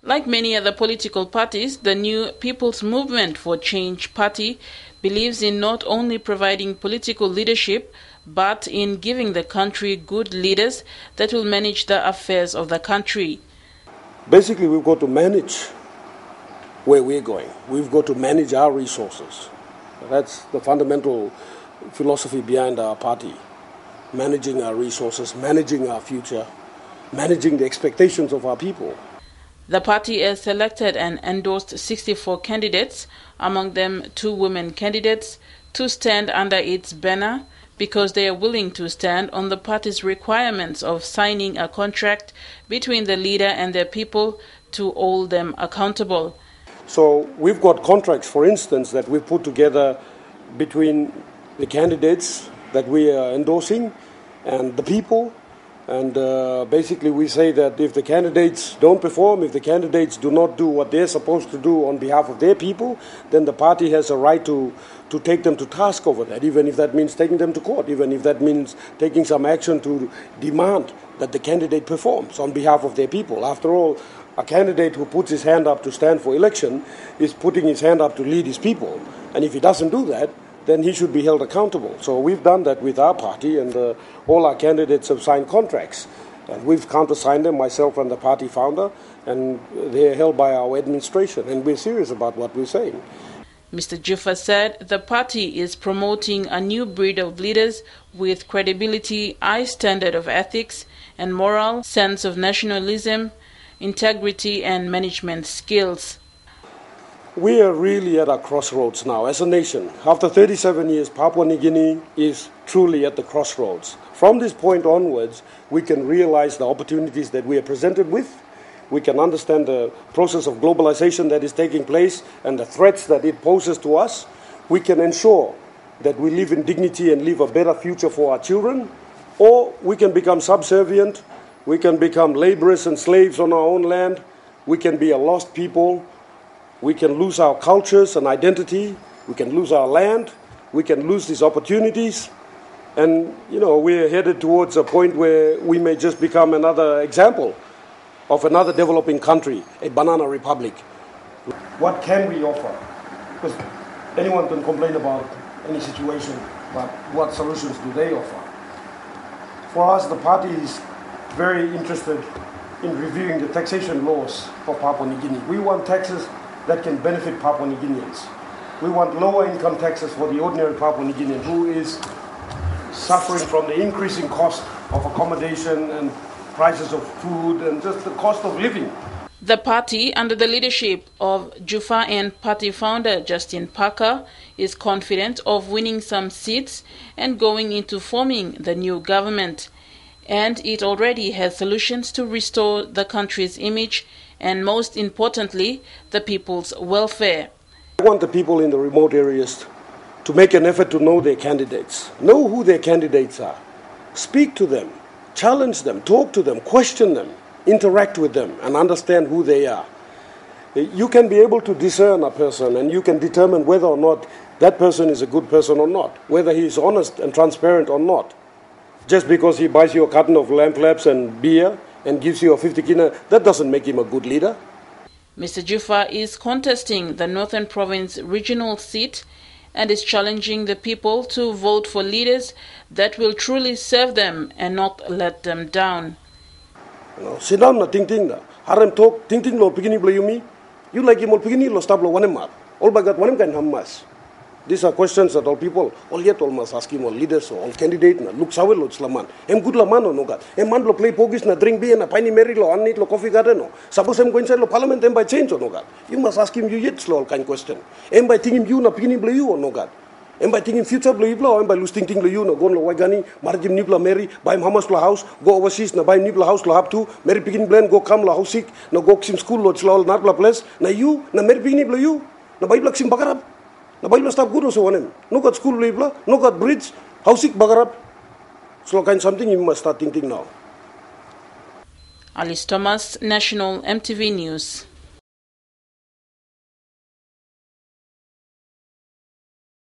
Like many other political parties, the new People's Movement for Change party believes in not only providing political leadership, but in giving the country good leaders that will manage the affairs of the country. Basically, we've got to manage where we're going. We've got to manage our resources. That's the fundamental philosophy behind our party. Managing our resources, managing our future, managing the expectations of our people. The party has selected and endorsed 64 candidates, among them 2 women candidates, to stand under its banner because they are willing to stand on the party's requirements of signing a contract between the leader and their people to hold them accountable. So we've got contracts, for instance, that we've put together between the candidates that we are endorsing and the people. And basically we say that if the candidates don't perform, if the candidates do not do what they're supposed to do on behalf of their people, then the party has a right to take them to task over that, even if that means taking them to court, even if that means taking some action to demand that the candidate performs on behalf of their people. After all, a candidate who puts his hand up to stand for election is putting his hand up to lead his people. And if he doesn't do that, then he should be held accountable. So we've done that with our party, and all our candidates have signed contracts. And we've countersigned them, myself and the party founder, and they're held by our administration. And we're serious about what we're saying. Mr. Juffa said the party is promoting a new breed of leaders with credibility, high standard of ethics and moral, sense of nationalism, integrity and management skills. We are really at a crossroads now as a nation. After 37 years, Papua New Guinea is truly at the crossroads. From this point onwards, we can realize the opportunities that we are presented with. We can understand the process of globalization that is taking place and the threats that it poses to us. We can ensure that we live in dignity and live a better future for our children. Or we can become subservient. We can become laborers and slaves on our own land. We can be a lost people. We can lose our cultures and identity. We can lose our land. We can lose these opportunities. And, we're headed towards a point where we may just become another example of another developing country, a banana republic. What can we offer? Because anyone can complain about any situation, but what solutions do they offer? For us, the party is very interested in reviewing the taxation laws for Papua New Guinea. We want taxes that can benefit Papua New Guineans. We want lower income taxes for the ordinary Papua New Guinean who is suffering from the increasing cost of accommodation and prices of food and just the cost of living. The party, under the leadership of Juffa and party founder Justin Parker, is confident of winning some seats and going into forming the new government. And it already has solutions to restore the country's image and, most importantly, the people's welfare. I want the people in the remote areas to make an effort to know their candidates, know who their candidates are, speak to them, challenge them, talk to them, question them, interact with them and understand who they are. You can be able to discern a person and you can determine whether or not that person is a good person or not, whether he is honest and transparent or not. Just because he buys you a carton of lamp laps and beer and gives you a 50 kina, that doesn't make him a good leader. Mr. Juffa is contesting the Northern Province regional seat and is challenging the people to vote for leaders that will truly serve them and not let them down. Sidam na ting ting na. Haram talk ting ting lo pigini bla yumi. You like him all pigini lo stab lo wanem mar. All bagat wanem kan hammas. These are questions that all people, all yet all must ask him, all leaders, all candidate na look sawel lo slaman. Em good la man no gat. Em man lo play pogis na drink beer na piney merry lo anit lo coffee garden no. Suppose em go inside lo parliament em by change no gat. You must ask him you yet slow all kind question. Em by ting him you na pigini bla you no gat. Em by ting him future bla you bla em by lose ting ting lo you no go lo wagani marjim nipla merry buy him hamas lo house go overseas na buy nipla house lo have to merry pigini blend go come lo house sick na go sim school lo slow not la place na you na merry pigini bla you na buy blak sim bakarap. Na baila stop guru so wanem. No got school libla, no got bridge, housing bagarap. So kind something you must start thinking now. Alice Thomas, National MTV News.